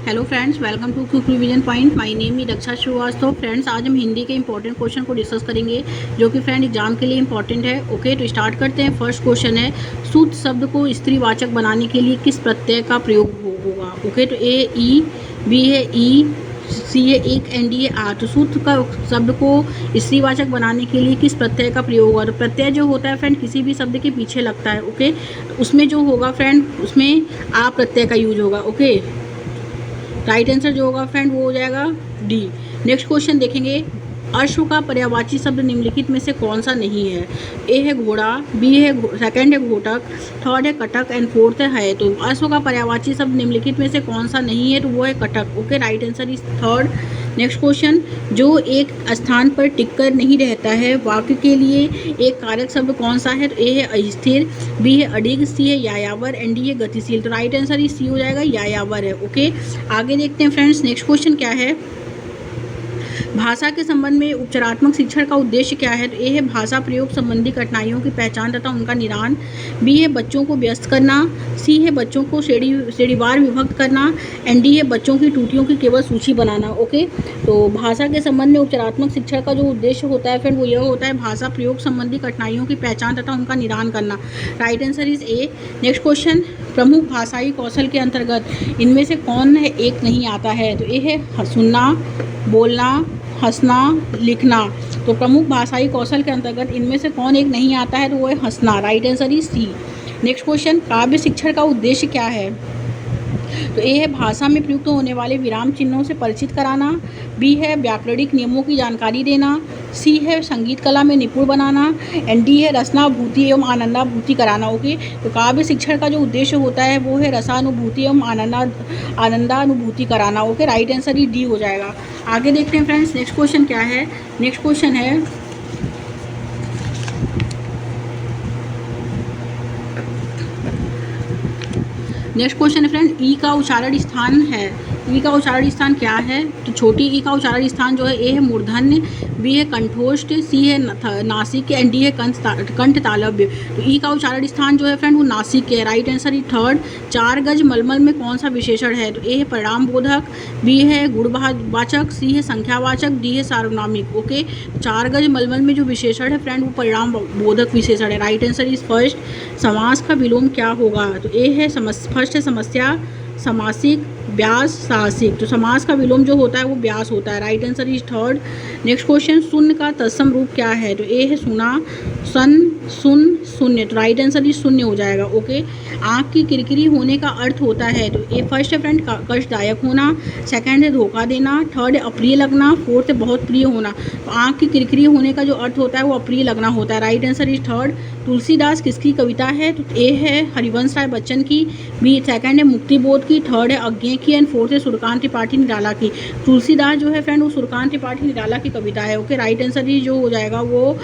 Hello friends, welcome to quick revision point. My name is Raksha Shrivastava. Friends, आज हम हिंदी के important question को discuss करेंगे जो कि फ्रेंड एग्जाम के लिए इंपॉर्टेंट है। ओके, तो स्टार्ट करते हैं। फर्स्ट क्वेश्चन है, सूत शब्द को स्त्रीवाचक बनाने के लिए किस प्रत्यय का प्रयोग होगा। ओके, तो ए ई, बी है ई, सी है एक, एंड डी है आ। तो सूत्र का शब्द को स्त्रीवाचक बनाने के लिए किस प्रत्यय का प्रयोग होगा। तो प्रत्यय जो होता है फ्रेंड किसी भी शब्द के पीछे लगता है। ओके, तो उसमें जो होगा फ्रेंड उसमें आ प्रत्यय का यूज होगा। ओके, राइट आंसर जो होगा फ्रेंड वो हो जाएगा डी। नेक्स्ट क्वेश्चन देखेंगे, अश्व का पर्यायवाची शब्द निम्नलिखित में से कौन सा नहीं है। ए है घोड़ा, बी है सेकंड है घोटक, थर्ड है कटक एंड फोर्थ है। तो अश्व का पर्यायवाची शब्द निम्नलिखित में से कौन सा नहीं है, तो वो है Cuttack. Okay, right answer is third. Next question, जो एक स्थान पर टिककर नहीं रहता है वाक्य के लिए एक कारक शब्द कौन सा है। तो ए है अस्थिर, बी है अडिग, सी है यायावर एंड डी है गतिशील। तो राइट आंसर इज सी हो जाएगा, यायावर है। ओके, आगे देखते हैं फ्रेंड्स। नेक्स्ट क्वेश्चन क्या है, भाषा के संबंध में उपचारात्मक शिक्षण का उद्देश्य क्या है। तो ए है भाषा प्रयोग संबंधी कठिनाइयों की पहचान तथा उनका निदान, बी है बच्चों को व्यस्त करना, सी है बच्चों को श्रेणीवार विभक्त करना एंड डी है बच्चों की त्रुटियों की केवल सूची बनाना। ओके, तो भाषा के संबंध में उपचारात्मक शिक्षण का जो उद्देश्य होता है फिर वो यह होता है भाषा प्रयोग संबंधी कठिनाइयों की पहचान तथा उनका निदान करना। Right answer is a. Next question, प्रमुख भाषाई कौशल के अंतर्गत इनमें से कौन है एक नहीं आता है। तो ए है सुनना, बोलना, हंसना, लिखना। तो प्रमुख भाषाई कौशल के अंतर्गत इनमें से कौन एक नहीं आता है, तो वो है हंसना। Right answer is C. Next question, काव्य शिक्षण का उद्देश्य क्या है। तो ए है भाषा में प्रयुक्त होने वाले विराम चिन्हों से परिचित कराना, बी है व्याकरणिक नियमों की जानकारी देना, सी है संगीत कला में निपुण बनाना एंड डी है रसनानुभूति एवं आनंदानुभूति कराना। ओके, तो काव्य शिक्षण का जो उद्देश्य होता है वो है रसानुभूति एवं आनंदानुभूति कराना। ओके, राइट आंसर ही डी हो जाएगा। आगे देखते हैं फ्रेंड्स, नेक्स्ट क्वेश्चन क्या है। नेक्स्ट क्वेश्चन है, नेक्स्ट क्वेश्चन है फ्रेंड, ई का उच्चारण स्थान है। ई का उच्चारण स्थान क्या है। तो छोटी ई का उच्चारण स्थान जो है ए है मूर्धन्य, बी है कंठोष्ठ, सी है नासिक एंड डी है कंठ तालव्य। तो ई का उच्चारण स्थान जो है फ्रेंड वो नासिक है। Right answer is third. चार गज मलमल में कौन सा विशेषण है। तो ए है परिणाम बोधक, बी है गुणवाचक, सी है संख्यावाचक, डी है सार्वनामिक। ओके, चार गज मलमल में जो विशेषण है फ्रेंड वो परिणाम बोधक विशेषण है। Right answer is first. समास का विलोम क्या होगा। तो ए है फर्स्ट है समस्या, समासिक, व्यास, साहसिक। तो समास का विलोम जो होता है वो व्यास होता है। Right answer is third. Next question, शून्य का तत्सम रूप क्या है। तो ए है सुना, सन, सुन, शून्य। तो राइट आंसर इज शून्य हो जाएगा। ओके, आँख की किरकिरी होने का अर्थ होता है। तो ए फर्स्ट है फ्रेंड कष्टदायक होना, सेकंड है धोखा देना, थर्ड है अप्रिय लगना, फोर्थ है बहुत प्रिय होना। तो आँख की किरकिरी होने का जो अर्थ होता है वो अप्रिय लगना होता है। Right answer is third. Tulsidas किसकी कविता है। तो ए है हरिवंश राय बच्चन की, बी सेकंड है मुक्तिबोध की, थर्ड है अज्ञे की एंड फोर्थ है सूर्यकांत त्रिपाठी निराला की। तुलसीदास जो है फ्रेंड वो सूर्यकांत त्रिपाठी निराला की कविता है। ओके, राइट आंसर ही जो हो जाएगा वो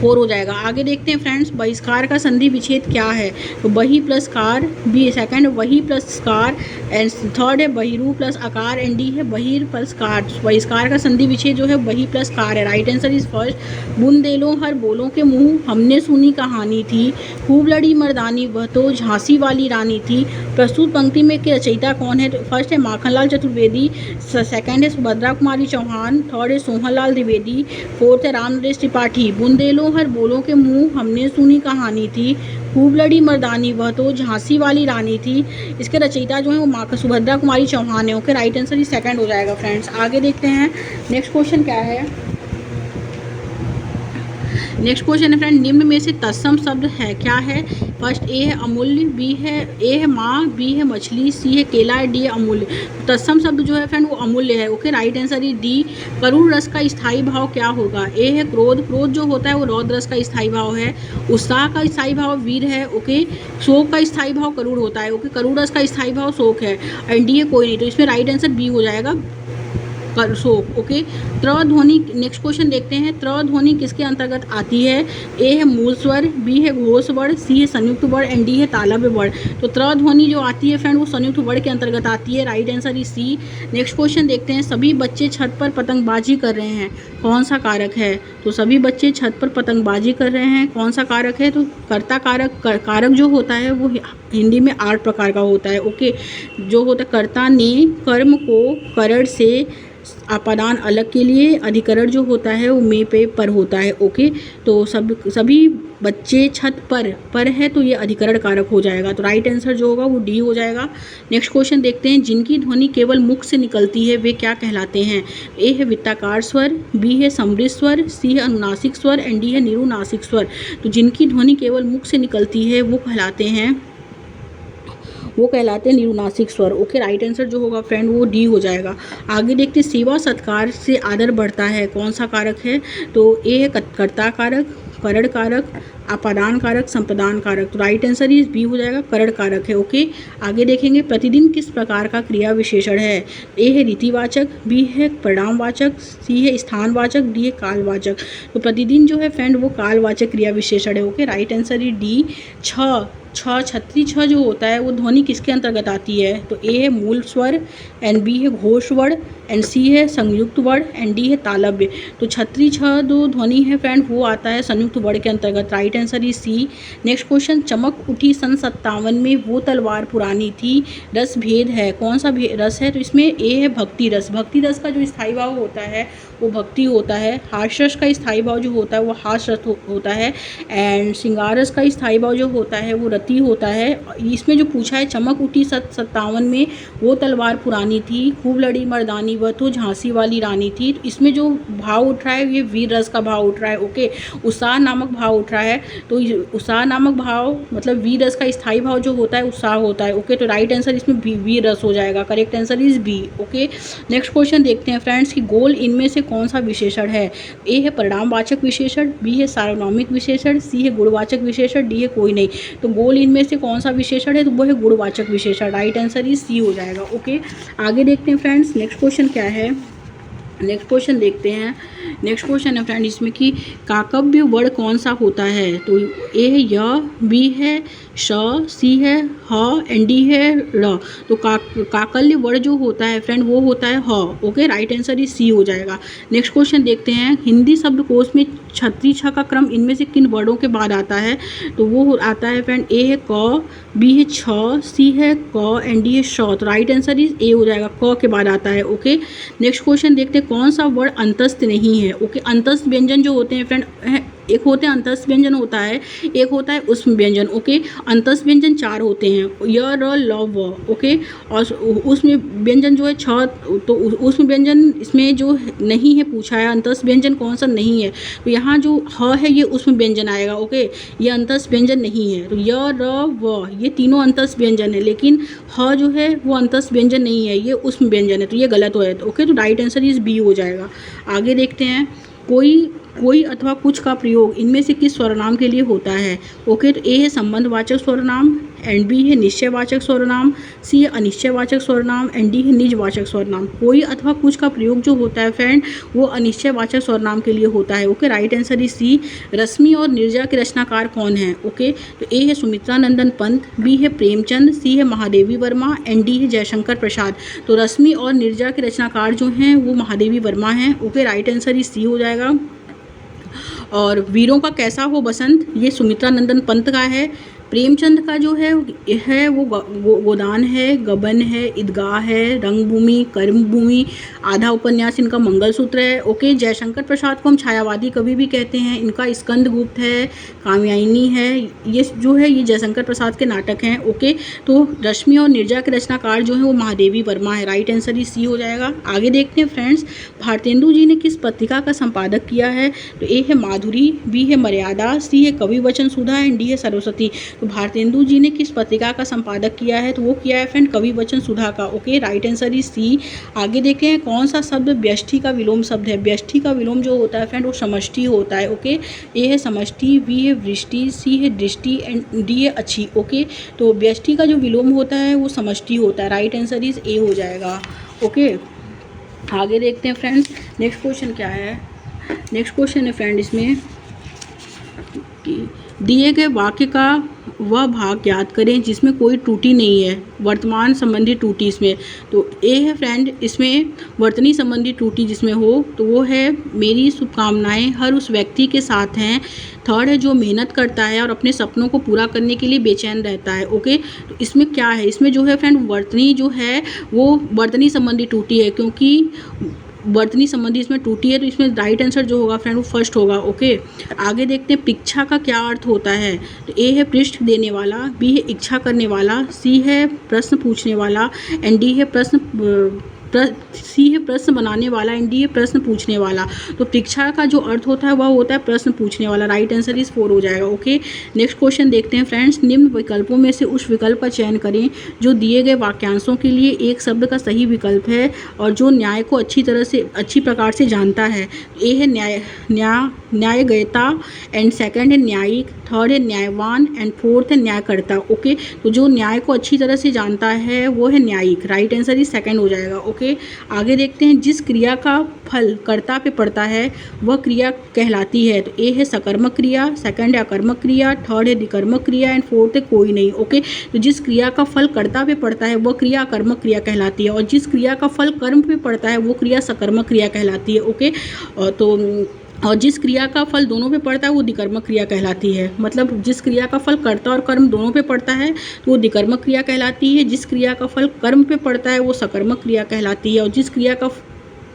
4 हो जाएगा। आगे देखते हैं फ्रेंड्स, बहिष्कार का संधि विच्छेद क्या है। तो बही प्लस कार, बी सेकंड है वही प्लस कार एंड थर्ड है बहिरू प्लस आकार एंड डी है बहिर प्लस कार। बहिष्कार का संधि विच्छेद जो है वही प्लस कार है। Right answer is first. बुंदेलों हर बोलों के मुंह हमने सुनी कहानी थी, खूब लड़ी मर्दानी वह तो झांसी वाली रानी थी। प्रस्तुत पंक्ति में के रचयिता कौन है। तो फर्स्ट है माखनलाल चतुर्वेदी, सेकंड है सुभद्रा कुमारी चौहान, थर्ड है सोहनलाल द्विवेदी, फोर्थ है रामनरेश त्रिपाठी। बुंदेलों हर बोलों के मुंह हमने सुनी कहानी थी, खूब लड़ी मर्दानी वह तो झांसी वाली रानी थी। इसके रचयिता जो है वो सुभद्रा कुमारी चौहान है। ओके, राइट आंसर ही सेकंड हो जाएगा फ्रेंड्स। आगे देखते हैं नेक्स्ट क्वेश्चन क्या है। नेक्स्ट क्वेश्चन है फ्रेंड, निम्न में से तत्सम शब्द है क्या है। फर्स्ट ए है अमूल्य, ए है माँ, बी है मछली, सी है केला, डी है अमूल्य। तत्सम शब्द जो है फ्रेंड वो अमूल्य है। Okay, right answer is D. करुण रस का स्थायी भाव क्या होगा। ए है क्रोध, क्रोध जो होता है वो रौद्र रस का स्थायी भाव है। उत्साह का स्थायी भाव वीर है। ओके, शोक का स्थायी भाव करुण होता है। ओके, करुण रस का स्थायी भाव शोक है एंड डी है कोई नहीं। तो इसमें राइट आंसर बी हो जाएगा, शोक। ओके, त्र ध्वनि। नेक्स्ट क्वेश्चन देखते हैं, त्र ध्वनि किसके अंतर्गत आती है। ए है मूल स्वर, बी है घोष वर्ण, सी है संयुक्त वर्ण एंड डी है तालव्य वर्ण। तो त्र ध्वनि जो आती है फ्रेंड वो संयुक्त वर्ण के अंतर्गत आती है। Right answer is C. Next question देखते हैं, सभी बच्चे छत पर पतंगबाजी कर रहे हैं, कौन सा कारक है। तो सभी बच्चे छत पर पतंगबाजी कर रहे हैं, कौन सा कारक है। तो कर्ता कारक जो होता है वो हिंदी में 8 प्रकार का होता है। ओके, जो होता है कर्ता ने कर्म को करण से अपादान अलग के लिए, अधिकरण जो होता है वो में पे पर होता है। ओके, तो सभी बच्चे छत पर है तो ये अधिकरण कारक हो जाएगा। तो राइट आंसर जो होगा वो डी हो जाएगा। नेक्स्ट क्वेश्चन देखते हैं, जिनकी ध्वनि केवल मुख से निकलती है वे क्या कहलाते हैं? ए है वृत्ताकार स्वर, बी है समृद्ध स्वर, सी है अनुनासिक स्वर एंड डी है निरुनासिक स्वर। तो जिनकी ध्वनि केवल मुख से निकलती है वो कहलाते हैं निरुनासिक स्वर। ओके, राइट आंसर जो होगा फ्रेंड वो डी हो जाएगा। आगे देखते हैं, सेवा सत्कार से आदर बढ़ता है, कौन सा कारक है? तो ए है कर्ता कारक, करण कारक, अपादान कारक, संपादान कारक। तो राइट आंसर इज बी हो जाएगा, करण कारक है। ओके, आगे देखेंगे, प्रतिदिन किस प्रकार का क्रिया विशेषण है? ए है रीतिवाचक, बी है परिणामवाचक, सी है स्थानवाचक, डी है कालवाचक। तो प्रतिदिन जो है फ्रेंड वो कालवाचक क्रिया विशेषण है। Okay, right answer is D. छत्री छ जो होता है वो ध्वनि किसके अंतर्गत आती है? तो ए है मूल स्वर एंड बी है घोष वर्ण एंड सी है संयुक्त वर्ण एंड डी है तालव्य। तो छत्री छ जो ध्वनि है फ्रेंड वो आता है संयुक्त वर्ण के अंतर्गत। Right answer is C. Next question, चमक उठी सन 57 में वो तलवार पुरानी थी, रस भेद है, कौन सा रस है? तो इसमें ए है भक्ति रस। भक्ति रस का जो स्थायी भाव होता है वो भक्ति होता है। हास्य रस का स्थायी भाव जो होता है वो हास्य रस होता है एंड श्रृंगार रस का स्थायी भाव जो होता है वो रति होता है। इसमें जो पूछा है, चमक उठी 57 में वो तलवार पुरानी थी, खूब लड़ी मर्दानी वह तो झांसी वाली रानी थी। तो इसमें जो भाव उठ रहा है ये वीर रस का भाव उठ रहा है। ओके, उत्साह नामक भाव उठ रहा है। तो उत्साह नामक भाव मतलब वीर रस का स्थायी भाव जो होता है उत्साह होता है। ओके, तो राइट आंसर इसमें वीर रस हो जाएगा। Correct answer is B. Okay, next question देखते हैं फ्रेंड्स कि गोल इनमें से कौन सा विशेषण है? ए है परिणामवाचक विशेषण, बी है सार्वनामिक विशेषण, सी है गुणवाचक विशेषण, डी है कोई नहीं। तो गोल इनमें से कौन सा विशेषण है? तो वो है गुणवाचक विशेषण। राइट आंसर इज सी हो जाएगा। ओके, आगे देखते हैं फ्रेंड्स नेक्स्ट क्वेश्चन क्या है। नेक्स्ट क्वेश्चन देखते हैं। नेक्स्ट क्वेश्चन है फ्रेंड इसमें कि काकव्य वर्ण कौन सा होता है? तो ए है य, बी है श, सी है ह एंड डी है र। तो काकल्य वर्ण जो होता है फ्रेंड वो होता है ह। Okay, right answer is C हो जाएगा। नेक्स्ट क्वेश्चन देखते हैं, हिंदी शब्दकोश में छत्री छ का क्रम इनमें से किन वर्णों के बाद आता है? तो वो आता है फ्रेंड ए है क, बी है छ, सी है क एंड डी है श। तो राइट आंसर इज ए हो जाएगा, क के बाद आता है। ओके, नेक्स्ट क्वेश्चन देखते हैं, कौन सा वर्ण अंतस्थ नहीं है? ओके, अंतस्थ व्यंजन जो होते हैं फ्रेंड एक होते हैं अंतस्थ व्यंजन होता है, एक होता है उष्म व्यंजन। ओके, अंतस्थ व्यंजन 4 होते हैं, य, र, ल, व। ओके, और उष्म व्यंजन जो है 6। तो उष्म व्यंजन इसमें जो नहीं है पूछा है, अंतस्थ व्यंजन कौन सा नहीं है? तो यहाँ जो ह है ये उष्म व्यंजन आएगा। ओके, ये अंतस्थ व्यंजन नहीं है। तो य, र, व ये तीनों अंतस्थ व्यंजन है, लेकिन ह जो है वो अंतस्थ व्यंजन नहीं है, ये उष्म व्यंजन है। तो ये गलत हो है। ओके, तो राइट आंसर इज बी हो जाएगा। आगे देखते हैं, कोई अथवा कुछ का प्रयोग इनमें से किस स्वरनाम के लिए होता है? ओके, तो ए है संबंधवाचक स्वरनाम एंड बी है निश्चयवाचक स्वरनाम, सी है अनिश्चयवाचक स्वरनाम एंड डी है निजवाचक स्वरनाम। कोई अथवा कुछ का प्रयोग जो होता है फ्रेंड वो अनिश्चयवाचक स्वरनाम के लिए होता है। Okay, right answer is C. Rashmi और नीरजा के रचनाकार कौन है? ओके, तो ए है सुमित्रा नंदन पंत, बी है प्रेमचंद, सी है महादेवी वर्मा एंड डी है जयशंकर प्रसाद। तो रश्मि और नीरजा के रचनाकार जो हैं वो महादेवी वर्मा हैं। Okay, right answer is C हो जाएगा। और वीरों का कैसा हो बसंत, ये सुमित्रा नंदन पंत का है। प्रेमचंद का जो है वो गोदान है, गबन है, ईदगाह है, रंगभूमि, कर्मभूमि, आधा उपन्यास इनका मंगलसूत्र है। ओके, जयशंकर प्रसाद को हम छायावादी कवि भी कहते हैं, इनका स्कंदगुप्त है, कामयानी है। ये जो है ये जयशंकर प्रसाद के नाटक हैं। ओके, तो रश्मि और नीरजा के रचनाकार जो है वो महादेवी वर्मा है। राइट आंसर इज सी हो जाएगा। आगे देखते हैं फ्रेंड्स, भारतेंदु जी ने किस पत्रिका का संपादक किया है? तो ए है माधुरी, बी है मर्यादा, सी है कवि वचन सुधा एंड डी है सरस्वती। तो भारतेंदु जी ने किस पत्रिका का संपादक किया है? तो वो किया है फ्रेंड कवि वचन सुधा का। Okay, right answer is C. आगे देखते हैं, कौन सा शब्द व्यष्टि का विलोम शब्द है? व्यष्टि का विलोम जो होता है फ्रेंड वो समष्टि होता है। ओके, ए है समष्टि, बी है वृष्टि, सी है दृष्टि एंड डी है अच्छी। ओके, तो व्यष्टि का जो विलोम होता है वो समष्टि होता है। राइट आंसर इज ए हो जाएगा। ओके, आगे देखते हैं फ्रेंड्स नेक्स्ट क्वेश्चन क्या है। नेक्स्ट क्वेश्चन है फ्रेंड इसमें कि दिए गए वाक्य का वह भाग ज्ञात करें जिसमें कोई त्रुटि नहीं है। वर्तमान संबंधी त्रुटि इसमें तो ए है फ्रेंड, इसमें वर्तनी संबंधी त्रुटि जिसमें हो तो वो है मेरी शुभकामनाएं हर उस व्यक्ति के साथ हैं। थर्ड है जो मेहनत करता है और अपने सपनों को पूरा करने के लिए बेचैन रहता है। ओके, तो इसमें क्या है, इसमें जो है फ्रेंड वर्तनी जो है वो वर्तनी संबंधी त्रुटि है, क्योंकि वर्तनी संबंधी इसमें टूटी है, तो इसमें राइट आंसर जो होगा फ्रेंड वो फर्स्ट होगा। ओके, आगे देखते हैं परीक्षा का क्या अर्थ होता है। तो ए है पृष्ठ देने वाला, बी है इच्छा करने वाला, सी है प्रश्न पूछने वाला एंड डी है सी है प्रश्न बनाने वाला एंड डी है प्रश्न पूछने वाला। तो परीक्षा का जो अर्थ होता है वह होता है प्रश्न पूछने वाला। राइट आंसर इस 4 हो जाएगा। ओके, नेक्स्ट क्वेश्चन देखते हैं फ्रेंड्स। निम्न विकल्पों में से उस विकल्प का चयन करें जो दिए गए वाक्यांशों के लिए एक शब्द का सही विकल्प है और जो न्याय को अच्छी प्रकार से जानता है। ए है न्यायगयता एंड सेकंड है न्यायिक, थर्ड है न्यायवान एंड फोर्थ है न्यायकर्ता। ओके, तो जो न्याय को अच्छी तरह से जानता है वो है न्यायिक। राइट आंसर इस सेकंड हो जाएगा। ओके, आगे देखते हैं जिस क्रिया का फल कर्ता पे पड़ता है वह क्रिया कहलाती है। तो ए है सकर्मक क्रिया, सेकंड है अकर्मक क्रिया, थर्ड है विकर्मक क्रिया एंड फोर्थ है कोई नहीं। ओके, तो जिस क्रिया का फल कर्ता पे पड़ता है वह क्रिया अकर्मक क्रिया कहलाती है और जिस क्रिया का फल कर्म पे पड़ता है वो क्रिया सकर्मक क्रिया कहलाती है। ओके, और जिस क्रिया का फल दोनों पे पड़ता है वो विकर्मक क्रिया कहलाती है। मतलब जिस क्रिया का फल कर्ता और कर्म दोनों पे पड़ता है तो वो विकर्मक क्रिया कहलाती है। जिस क्रिया का फल कर्म पे पड़ता है वो सकर्मक क्रिया कहलाती है और जिस क्रिया का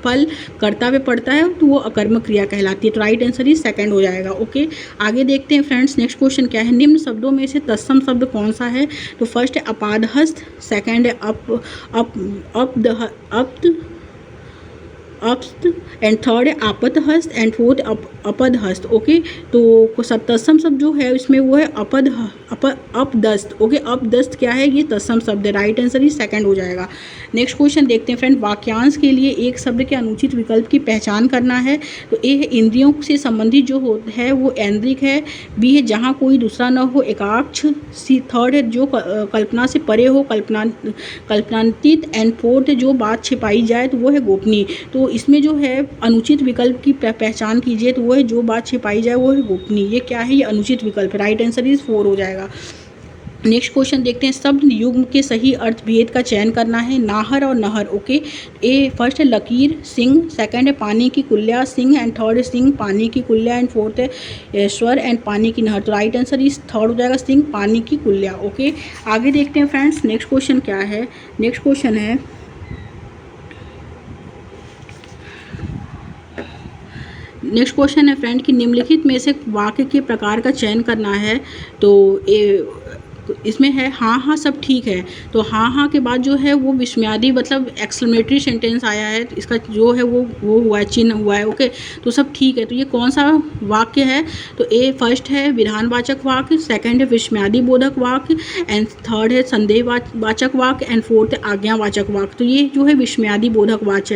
फल कर्ता पे पड़ता है तो वो अकर्मक क्रिया कहलाती है। तो राइट आंसर ही सेकंड हो जाएगा। ओके, आगे देखते हैं फ्रेंड्स। नेक्स्ट क्वेश्चन क्या है, निम्न शब्दों में से तत्सम शब्द कौन सा है। तो फर्स्ट है अपादहस्त, सेकंड है अपस्त एंड थर्ड है आपदहस्त एंड फोर्थ अपदहस्त। ओके, तो तत्सम शब्द जो है इसमें वो है अपदस्त। ओके, अपदस्त क्या है, ये तत्सम शब्द है। राइट आंसर ही सेकंड हो जाएगा। नेक्स्ट क्वेश्चन देखते हैं फ्रेंड। वाक्यांश के लिए एक शब्द के अनुचित विकल्प की पहचान करना है। तो ए है इंद्रियों से संबंधित जो है वो ऐन्द्रिक है, बी है जहाँ कोई दूसरा न हो एकाक्ष, सी थर्ड है जो कल्पना से परे हो कल्पनातीत एंड फोर्थ है जो बात छिपाई जाए तो वो है गोपनीय। तो इसमें जो है अनुचित विकल्प की पहचान कीजिए, तो वो है जो बात छिपाई जाए वो है गोपनीय। ये क्या है, ये अनुचित विकल्प है। राइट आंसर इज 4 हो जाएगा। नेक्स्ट क्वेश्चन देखते हैं। शब्द युग्म के सही अर्थ भेद का चयन करना है। नाहर और नहर। ओके, ए फर्स्ट है लकीर सिंह, सेकंड है पानी की कुल्ला सिंह एंड थर्ड है सिंह पानी की कुल्ला एंड फोर्थ है स्वर एंड पानी की नहर। तो राइट आंसर इस थर्ड हो जाएगा सिंह पानी की कुल्ला। ओके, आगे देखते हैं फ्रेंड्स। नेक्स्ट क्वेश्चन क्या है, नेक्स्ट क्वेश्चन है फ्रेंड कि निम्नलिखित में से वाक्य के प्रकार का चयन करना है। तो इसमें है हाँ हाँ सब ठीक है। तो हाँ हाँ के बाद जो है वो विस्मयादी मतलब एक्सक्लेमेटरी सेंटेंस आया है, तो इसका जो है वो हुआ है, चिन्ह हुआ है। ओके, तो सब ठीक है। तो ये कौन सा वाक्य है, तो ए फर्स्ट है विधानवाचक वाक्य, सेकंड है विस्मयादी बोधक वाक्य एंड थर्ड है संदेहवाचक वाक्य एंड फोर्थ है आज्ञावाचक वाक्य। तो ये जो है विस्मयादी बोधक वाक्य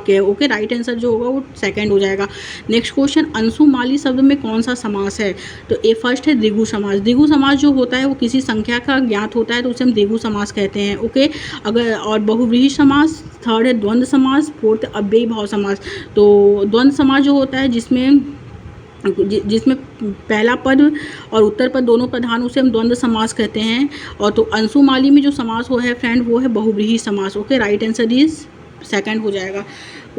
है। ओके, राइट आंसर जो होगा वो सेकंड हो जाएगा। नेक्स्ट क्वेश्चन, अंशुमाली शब्द में कौन सा समास है। तो ए फर्स्ट है द्विगु समास। द्विगु समास जो होता है वो किसी संख्या का ज्ञात होता है तो उसे हम द्विगु समास कहते हैं। ओके, अगर और बहुव्रीहि समास, थर्ड है द्वंद्व समास, फोर्थ अव्ययी भाव समास। तो द्वंद्व समास जो होता है जिसमें पहला पद और उत्तर पद दोनों प्रधान, उसे हम द्वंद्व समास कहते हैं। और तो अंशुमाली में जो समास हो है फ्रेंड वो है बहुव्रीहि समास। Okay, right answer is second हो जाएगा।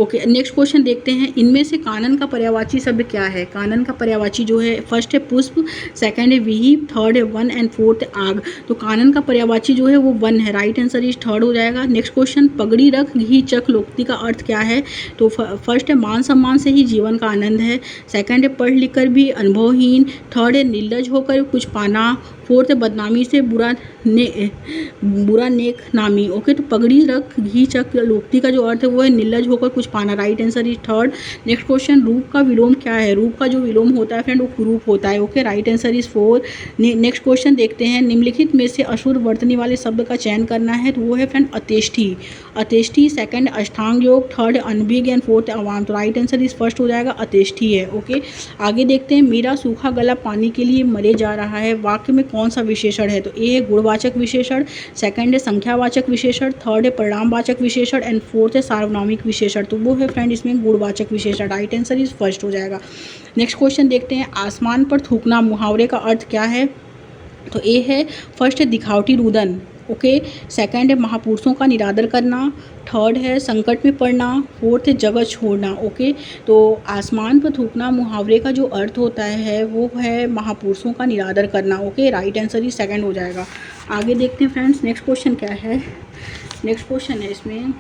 ओके, नेक्स्ट क्वेश्चन देखते हैं। इनमें से कानन का पर्यायवाची शब्द क्या है। कानन का पर्यायवाची जो है फर्स्ट है पुष्प, सेकंड है विहिप, थर्ड है वन एंड फोर्थ है आग। तो कानन का पर्यायवाची जो है वो वन है। राइट आंसर इज थर्ड हो जाएगा। नेक्स्ट क्वेश्चन, पगड़ी रख घी चख लोक्ति का अर्थ क्या है। तो फर्स्ट है मान सम्मान से ही जीवन का आनंद है, सेकंड है पढ़ लिख कर भी अनुभवहीन, थर्ड है निर्लज होकर कुछ पाना, फोर्थ है बदनामी से बुरा नेक नामी। ओके, तो पगड़ी रख घी चख लोक्ति का जो अर्थ है वो है निर्लज होकर कुछ पाना। Right answer is third. Next question, रूप का विलोम क्या है। रूप का जो विलोम होता है फ्रेंड वो कुरूप होता है। Okay, right answer is 4। Next question देखते हैं। निम्नलिखित में से अशुद्ध वर्तनी वाले शब्द का चयन करना है। तो वो है फ्रेंड अतेष्ठी, सेकंड अष्टांग योग, थर्ड अनभिज्ञ एंड फोर्थ अवाम। तो राइट आंसर इज फर्स्ट हो जाएगा, अतेष्ठी है। ओके, आगे देखते हैं। मेरा सूखा गला पानी के लिए मरे जा रहा है। वाक्य में कौन सा विशेषण है? तो ए है गुणवाचक विशेषण, सेकंड है संख्यावाचक विशेषण, थर्ड है परिणामवाचक विशेषण एंड फोर्थ है सार्वनामिक विशेषण। तो वो है फ्रेंड इसमें गुणवाचक विशेषण। राइट आंसर इज फर्स्ट हो जाएगा। नेक्स्ट क्वेश्चन देखते हैं, आसमान पर थूकना मुहावरे का अर्थ क्या है? तो ए है, फर्स्ट है दिखावटी रुदन, ओके, सेकंड है महापुरुषों का निरादर करना, थर्ड है संकट में पड़ना, फोर्थ है जगह छोड़ना, ओके। तो आसमान पर थूकना मुहावरे का जो अर्थ होता है वो है महापुरुषों का निरादर करना, ओके। राइट आंसर ही सेकंड हो जाएगा। आगे देखते हैं फ्रेंड्स, नेक्स्ट क्वेश्चन क्या है? नेक्स्ट क्वेश्चन है इसमें,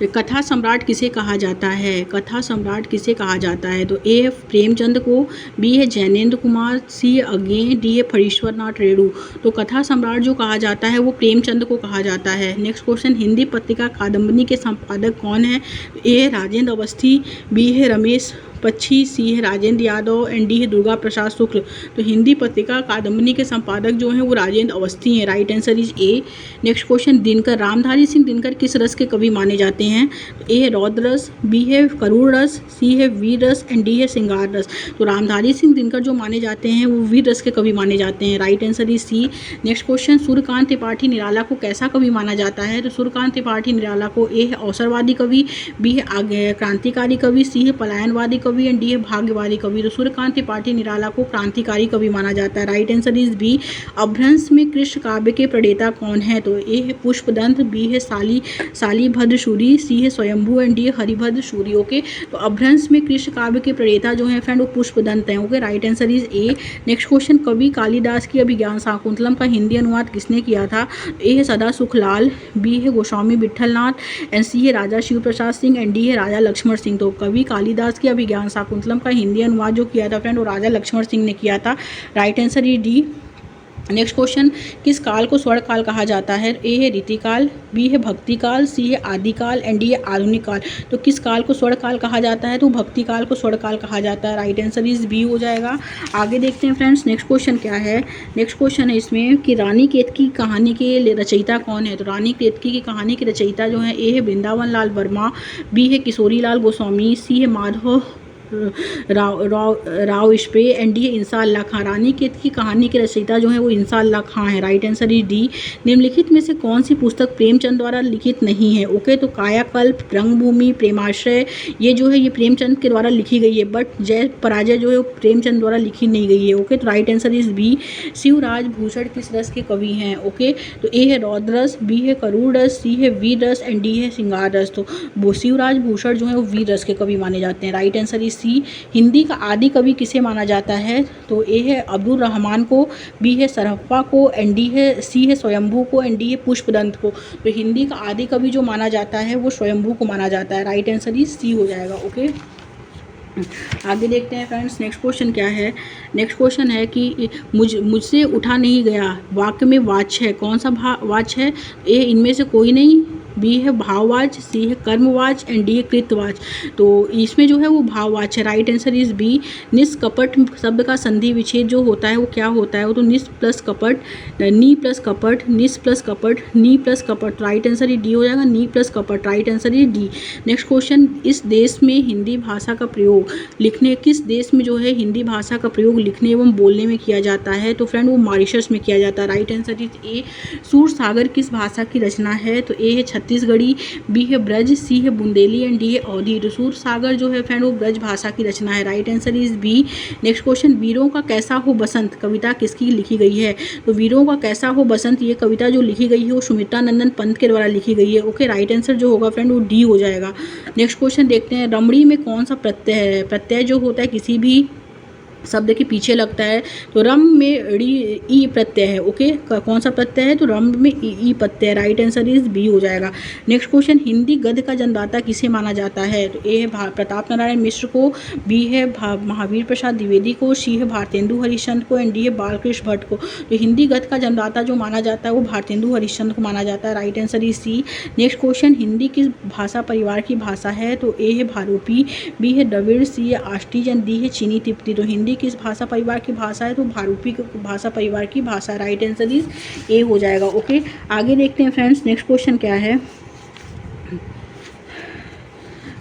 कथा सम्राट किसे कहा जाता है? कथा सम्राट किसे कहा जाता है? तो ए है प्रेमचंद को, बी है जैनेन्द्र कुमार, सी है अज्ञेय, डी है फणीश्वर नाथ रेणु। तो कथा सम्राट जो कहा जाता है वो प्रेमचंद को कहा जाता है। नेक्स्ट क्वेश्चन, हिंदी पत्रिका कादम्बनी के संपादक कौन है? ए है राजेंद्र अवस्थी, बी है रमेश पच्छी, सी है राजेंद्र यादव एंड डी है दुर्गा प्रसाद शुक्ल। तो हिंदी पत्रिका कादम्बनी के संपादक जो हैं वो राजेंद्र अवस्थी हैं। Right answer is a. Next question, Dinkar, Ramdhari Singh Dinkar किस रस के कवि माने जाते हैं? तो ए है रौद्र रस, बी है करुण रस, सी है वीर रस एंड डी है श्रृंगार रस। तो रामधारी सिंह दिनकर जो माने जाते हैं वो वीर रस के कवि माने जाते हैं। Right answer is C. Next question, Suryakant Tripathi Nirala को कैसा कवि माना जाता है? तो सूर्यकांत त्रिपाठी निराला को ए है अवसरवादी कवि, बी है क्रांतिकारी कवि, सी है पलायनवादी कवि एंड डी है भाग्यवादी कवि। तो सूर्यकांत त्रिपाठी निराला को क्रांतिकारी कवि माना जाता है। Right answer is B. Apabhramsha में कृष्ण काव्य के प्रणेता कौन है? तो ए है पुष्पदंत, बी है शालीभद्र सूरी, सी है स्वयंभू एंड डी है हरिभद्र सूरी, ओके। तो अपभ्रंश में कृष्ण काव्य के प्रणेता जो है फ्रेंड वो पुष्पदंत हैं, okay. Right answer is a. Next question, कवि कालिदास की अभिज्ञान शाकुंतलम का हिंदी अनुवाद किसने किया था? ए है सदा सुखलाल, बी है गोस्वामी विट्ठलनाथ एंड सी है राजा शिव प्रसाद सिंह एंड डी है राजा लक्ष्मण सिंह। तो कवि कालिदास की अभिज्ञान शाकुंतलम का हिंदी अनुवाद जो किया था फ्रेंड वो राजा लक्ष्मण सिंह ने किया था। Right answer is D. Next question, किस काल को स्वर्ण काल कहा जाता है? ए है रीतिकाल, बी है भक्ति काल, सी है आदिकाल एंड डी है आधुनिक काल। तो किस काल को स्वर्ण काल कहा जाता है? तो भक्ति काल को स्वर्ण काल कहा जाता है। राइट आंसर इज बी हो जाएगा। आगे देखते हैं फ्रेंड्स, नेक्स्ट क्वेश्चन क्या है? नेक्स्ट क्वेश्चन है इसमें कि रानी केतकी कहानी के रचयिता कौन है? तो रानी केतकी की कहानी के रचयिता जो है ए है वृंदावन लाल वर्मा, बी है किशोरी लाल गोस्वामी, सी है माधव राव इश्पे एंड डी है इंसा अल्लाह खां। रानी केतकी की कहानी के रचयिता जो है वो इंसा अल्लाह खां है। Right answer is D. निम्नलिखित में से कौन सी पुस्तक प्रेमचंद द्वारा लिखित नहीं है? ओके, तो कायाकल्प, रंगभूमि, प्रेमाश्रय, ये जो है ये प्रेमचंद के द्वारा लिखी गई है, बट जय पराजय जो है वो प्रेमचंद द्वारा लिखी नहीं गई है, ओके। तो right answer is B. Shivraj Bhushan किस रस के कवि हैं? ओके, तो ए है रौद्र रस, बी है करुण रस, सी है वीर रस एंड डी है श्रृंगार रस। तो वो शिवराज भूषण जो है वो वीर रस के कवि माने जाते हैं। Right answer is C. Hindi का आदि कवि किसे माना जाता है? तो ए है अब्दुल रहमान को, बी है सरहप्पा को एंड डी है सी है स्वयंभू को एंड डी है पुष्पदंत को। तो हिंदी का आदि कवि जो माना जाता है वो स्वयंभू को माना जाता है। राइट आंसर इज सी हो जाएगा, ओके। आगे देखते हैं फ्रेंड्स, नेक्स्ट क्वेश्चन क्या है? नेक्स्ट क्वेश्चन है कि मुझसे उठा नहीं गया वाक्य में वाच्य है, कौन सा वाच्य है? ए इनमें से कोई नहीं, बी है भाववाच, सी है कर्मवाच एंड डी है कृतवाच। तो इसमें जो है वो भाववाच है। Right answer is B. निष्कपट शब्द का संधि विच्छेद जो होता है वो क्या होता है? वो तो निस प्लस कपट, नी प्लस कपट, निस प्लस कपट, नी प्लस कपट। राइट आंसर ही डी हो जाएगा, नी प्लस कपट। Right answer is D. Next question, इस देश में हिंदी भाषा का प्रयोग लिखने, किस देश में जो है हिंदी भाषा का प्रयोग लिखने एवं बोलने में किया जाता है? तो फ्रेंड वो मॉरिशस में किया जाता है। Right answer is a. सूर सागर किस भाषा की रचना है? तो ए है छत्तीसगढ़ी, बी है ब्रज, सी है बुंदेली एंड डी है अवधी। तो सूर सागर जो है फ्रेंड वो ब्रज भाषा की रचना है। Right answer is B. Next question, वीरों का कैसा हो बसंत कविता किसकी लिखी गई है? तो वीरों का कैसा हो बसंत ये कविता जो लिखी गई है वो सुमित्रा नंदन पंत के द्वारा लिखी गई है, ओके। राइट आंसर जो होगा फ्रेंड वो डी हो जाएगा। नेक्स्ट क्वेश्चन देखते हैं, रमणी में कौन सा प्रत्यय है? प्रत्यय जो होता है किसी भी शब्द के पीछे लगता है, तो रम में ड़ी ई प्रत्यय है, ओके। कौन सा प्रत्यय है? तो रम में ई प्रत्यय। राइट आंसर इज बी हो जाएगा। नेक्स्ट क्वेश्चन, हिंदी गद्य का जन्मदाता किसे माना जाता है? तो ए है प्रताप नारायण मिश्र को, बी है महावीर प्रसाद द्विवेदी को, सी है भारतेंदु हरिश्चंद्र को एंड डी है बालकृष्ण भट्ट को। तो हिंदी गद्य का जन्मदाता जो माना जाता है वो भारतेंदु हरिश्चंद्र को माना जाता है। Right answer is C. Next question, Hindi किस भाषा परिवार की भाषा है? तो ए है भारूपी, बी है द्रविड़, सी है आष्टीज एंड डी है चीनी तिब्बती। तो हिंदी किस भाषा परिवार की भाषा है? तो भारूपी भाषा परिवार की भाषा। राइट आंसर इज ए हो जाएगा, ओके। आगे देखते हैं फ्रेंड्स, नेक्स्ट क्वेश्चन क्या है?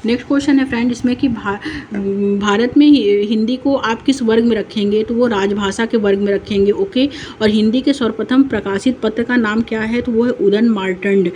नेक्स्ट क्वेश्चन है फ्रेंड इसमें कि भारत में हिंदी को आप किस वर्ग में रखेंगे, तो वो राजभाषा के वर्ग में रखेंगे। ओके, और हिंदी के सर्वप्रथम प्रकाशित पत्र का नाम क्या है, तो वो है उदयन मार्तंड।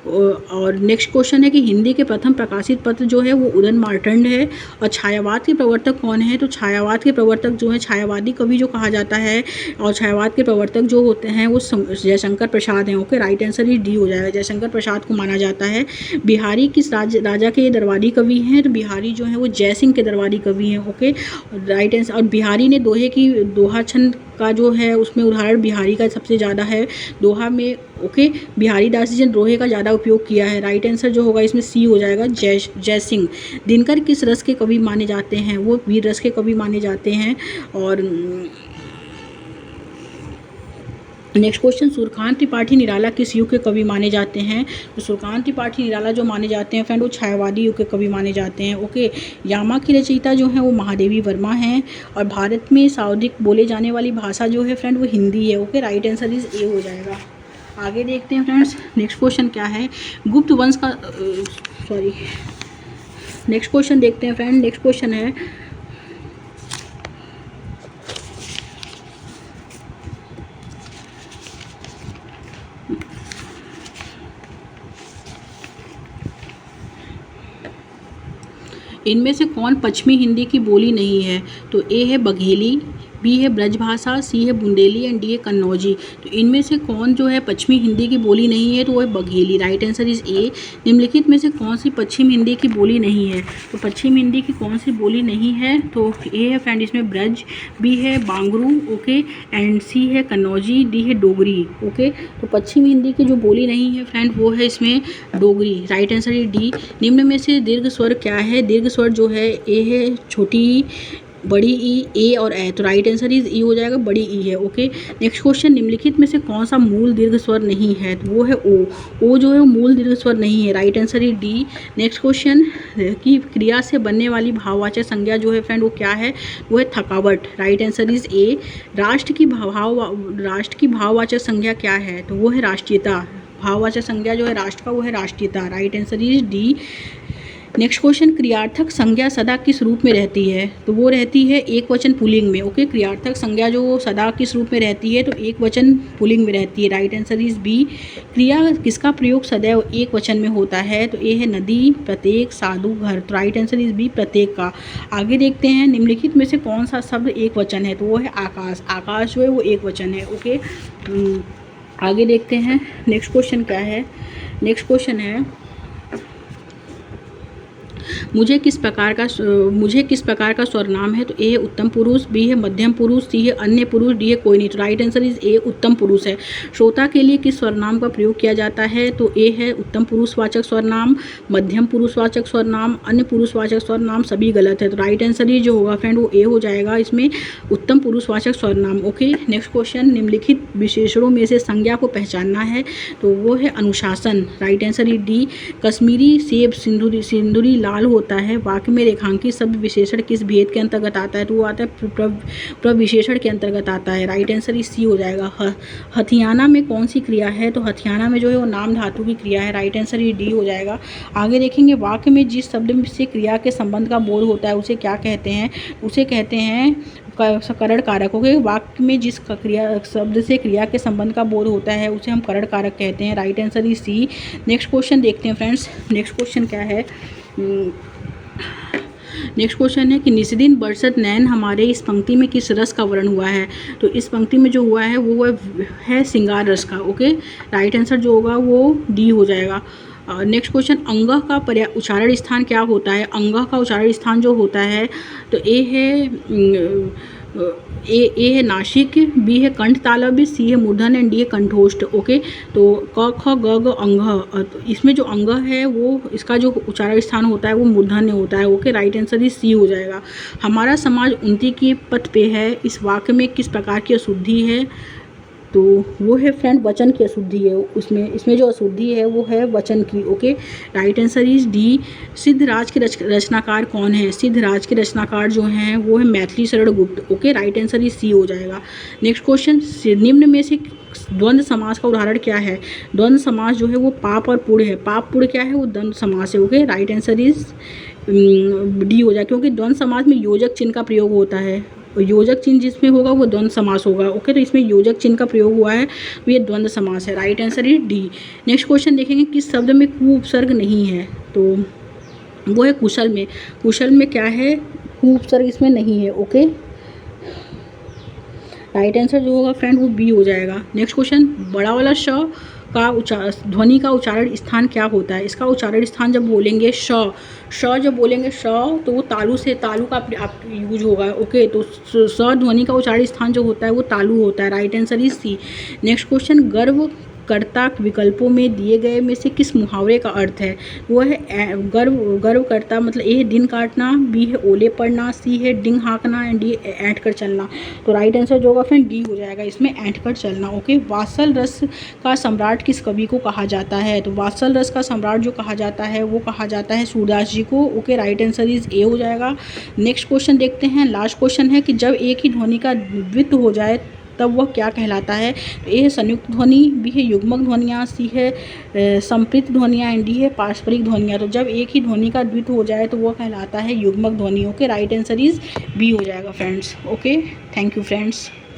और नेक्स्ट क्वेश्चन है कि हिंदी के प्रथम प्रकाशित पत्र जो है वो उदयन मार्तंड है। और छायावाद के प्रवर्तक कौन है, तो छायावाद के प्रवर्तक जो है छायावादी कवि जो कहा जाता है, और छायावाद के प्रवर्तक जो होते हैं वो जयशंकर प्रसाद हैं। Okay, right answer is D हो जाएगा, जयशंकर प्रसाद को माना जाता है। बिहारी किस राजा के दरबारी कवि हैं, तो बिहारी जो है वो जयसिंह के दरबारी कवि हैं। Okay, right answer. और बिहारी ने दोहा छंद का जो है उसमें उदाहरण बिहारी का सबसे ज़्यादा है दोहा में। ओके, बिहारी दास जी ने दोहे का ज़्यादा उपयोग किया है। राइट आंसर जो होगा इसमें सी हो जाएगा, जयसिंह। दिनकर किस रस के कवि माने जाते हैं, वो वीर रस के कवि माने जाते हैं। और नेक्स्ट क्वेश्चन, सुरखान त्रिपाठी निराला किस युग के कवि माने जाते हैं, तो सुरखान त्रिपाठी निराला जो माने जाते हैं फ्रेंड वो छायावादी युग के कवि माने जाते हैं। ओके, यामा की रचयिता जो है वो महादेवी वर्मा हैं। और भारत में सर्वाधिक बोले जाने वाली भाषा जो है फ्रेंड वो हिंदी है। Okay, right answer is a हो जाएगा। आगे देखते हैं फ्रेंड्स, नेक्स्ट क्वेश्चन क्या है, गुप्त वंश का नेक्स्ट क्वेश्चन देखते हैं फ्रेंड। नेक्स्ट क्वेश्चन है इनमें से कौन पश्चिमी हिंदी की बोली नहीं है, तो ए है बघेली, बी है ब्रजभाषा, सी है बुंदेली एंड डी है कन्नौजी। तो इनमें से कौन जो है पश्चिमी हिंदी की बोली नहीं है, तो वो है Bagheli. Right answer is a. निम्नलिखित में से कौन सी पश्चिम हिंदी की बोली नहीं है, तो पश्चिम हिंदी की कौन सी बोली नहीं है, तो ए है फ्रेंड इसमें ब्रज, बी है बांगरू, ओके, एंड सी है कन्नौजी, डी है डोगरी। ओके, तो पश्चिम हिंदी की जो बोली नहीं है फ्रेंड वो है इसमें Dogri. Right answer is D. निम्न में से दीर्घ स्वर क्या है, दीर्घ स्वर जो है ए है छोटी ई, बड़ी ई, ए और ए। तो राइट आंसर इज ई हो जाएगा, बड़ी ई है। ओके, नेक्स्ट क्वेश्चन, निम्नलिखित में से कौन सा मूल दीर्घ स्वर नहीं है, तो वो है ओ। ओ जो है वो मूल दीर्घ स्वर नहीं है। Right answer is D. Next question, की क्रिया से बनने वाली भाववाचक संज्ञा जो है फ्रेंड वो क्या है, वो है थकावट। Right answer is a. राष्ट्र की भाववाचक संज्ञा क्या है, तो वो है राष्ट्रीयता। भाववाचक संज्ञा जो है राष्ट्र का वो है राष्ट्रीयता। Right answer is D. Next question, क्रियार्थक संज्ञा सदा किस रूप में रहती है, तो वो रहती है एक वचन पुल्लिंग में। ओके, क्रियार्थक संज्ञा जो सदा किस रूप में रहती है, तो एक वचन पुल्लिंग में रहती है। Right answer is B. क्रिया किसका प्रयोग सदैव एक वचन में होता है, तो ए है नदी, प्रत्येक, साधु, घर। तो राइट आंसर इज बी, प्रत्येक का। आगे देखते हैं, निम्नलिखित में से कौन सा शब्द एक वचन है, तो वो है आकाश। आकाश जो है वो एक वचन है। ओके, आगे देखते हैं नेक्स्ट क्वेश्चन क्या है। नेक्स्ट क्वेश्चन है, मुझे किस प्रकार का सर्वनाम है, तो ए है उत्तम पुरुष, बी है मध्यम पुरुष, सी है अन्य पुरुष, डी है कोई नहीं। तो राइट आंसर इज ए, उत्तम पुरुष है। श्रोता के लिए किस सर्वनाम का प्रयोग किया जाता है, तो ए है उत्तम पुरुषवाचक सर्वनाम, मध्यम पुरुषवाचक सर्वनाम, अन्य पुरुषवाचक सर्वनाम, सभी गलत है। तो राइट आंसर ही जो होगा फ्रेंड वो ए हो जाएगा, इसमें उत्तम पुरुषवाचक सर्वनाम। ओके, नेक्स्ट क्वेश्चन, निम्नलिखित विशेषणों में से संज्ञा को पहचानना है, तो वो है अनुशासन। Right answer is D. Kashmiri सेब सिंदूरी लाल होता है, वाक्य में रेखांकित शब्द विशेषण किस भेद के अंतर्गत आता है, तो वो आता है प्रविशेषण के अंतर्गत आता है। राइट आंसर इज सी हो जाएगा। हथियाना में कौन सी क्रिया है, तो हथियाना में जो है वो नाम धातु की क्रिया है। राइट आंसर इज डी हो जाएगा। आगे देखेंगे, वाक्य में जिस शब्द से क्रिया के संबंध का बोध होता है उसे क्या कहते हैं, उसे कहते हैं करण कारक। ओके, वाक्य में जिस क्रिया शब्द से क्रिया के संबंध का बोध होता है उसे हम करण कारक कहते हैं। Right answer is C. Next question देखते हैं फ्रेंड्स। नेक्स्ट क्वेश्चन क्या है, नेक्स्ट क्वेश्चन है कि निस्दिन बरसत नैन हमारे इस पंक्ति में किस रस का वर्ण हुआ है, तो इस पंक्ति में जो हुआ है वो है श्रृंगार रस का। ओके, राइट आंसर जो होगा वो डी हो जाएगा। नेक्स्ट क्वेश्चन, अंगह का उच्चारण स्थान क्या होता है, अंगह का उच्चारण स्थान जो होता है, तो ए है नासिक, बी है कंठ तालव्य, सी है मूर्धन एंड डी है कंठोष्ठ। ओके, तो क ख ग ग अंगह, तो इसमें जो अंगह है वो इसका जो उच्चारण स्थान होता है वो मूर्धन्य होता है। ओके, राइट आंसर ही सी हो जाएगा। हमारा समाज उन्नति के पथ पे है, इस वाक्य में किस प्रकार की अशुद्धि है, तो वो है फ्रेंड वचन की अशुद्धि है। इसमें जो अशुद्धि है वो है वचन की। Okay, right answer is D. Siddharaj के रचनाकार कौन है, सिद्धराज के रचनाकार जो हैं वो है Maithili Sharan Gupt. Okay, right answer is C हो जाएगा। नेक्स्ट क्वेश्चन, निम्न में से द्वंद्व समास का उदाहरण क्या है, द्वंद्व समास जो है वो पाप और पुण्य है। पाप पुण्य क्या है, वो द्वंद्व समास है। Okay, right answer is D हो जाए, क्योंकि द्वंद्व समास में योजक चिन्ह का प्रयोग होता है, योजक चिन्ह जिसमें होगा वो द्वंद्व समास होगा। ओके, तो इसमें योजक चिन्ह का प्रयोग हुआ है तो ये द्वंद्व समास है। राइट आंसर है डी। नेक्स्ट क्वेश्चन देखेंगे, किस शब्द में कु उपसर्ग नहीं है, तो वो है कुशल में। कुशल में क्या है, कु उपसर्ग इसमें नहीं है। ओके, राइट आंसर जो होगा फ्रेंड वो बी हो जाएगा। नेक्स्ट क्वेश्चन, बड़ा वाला श का ध्वनि का उच्चारण स्थान क्या होता है। इसका उच्चारण स्थान जब बोलेंगे श जब बोलेंगे श, तो वो तालु का आप यूज होगा। ओके, तो स ध्वनि का उच्चारण स्थान जो होता है वो तालु होता है। Right answer is C. Next question, गर्व कर्ता विकल्पों में दिए गए में से किस मुहावरे का अर्थ है, वो है गर्व करता, मतलब ए है दिन काटना, बी है ओले पड़ना, सी है डिंग हाँकना एंड डी ऐंठ कर चलना। तो राइट आंसर जो होगा फ्रेंड डी हो जाएगा, इसमें ऐंठ कर चलना। ओके, वात्सल रस का सम्राट किस कवि को कहा जाता है, तो वात्सल रस का सम्राट जो कहा जाता है वो कहा जाता है सूरदास जी को। Okay, right answer is a हो जाएगा। नेक्स्ट क्वेश्चन देखते हैं, लास्ट क्वेश्चन है कि जब एक ही ध्वनि का द्वित्व हो जाए तब वह क्या कहलाता है। तो ए है संयुक्त ध्वनि, बी है युग्मक ध्वनियाँ, सी है संपृक्त ध्वनियाँ एंड डी है पारस्परिक ध्वनियाँ। तो जब एक ही ध्वनि का द्वित्व हो जाए तो वह कहलाता है युग्मक ध्वनि। Okay, right answer is B हो जाएगा friends. Okay, thank you friends.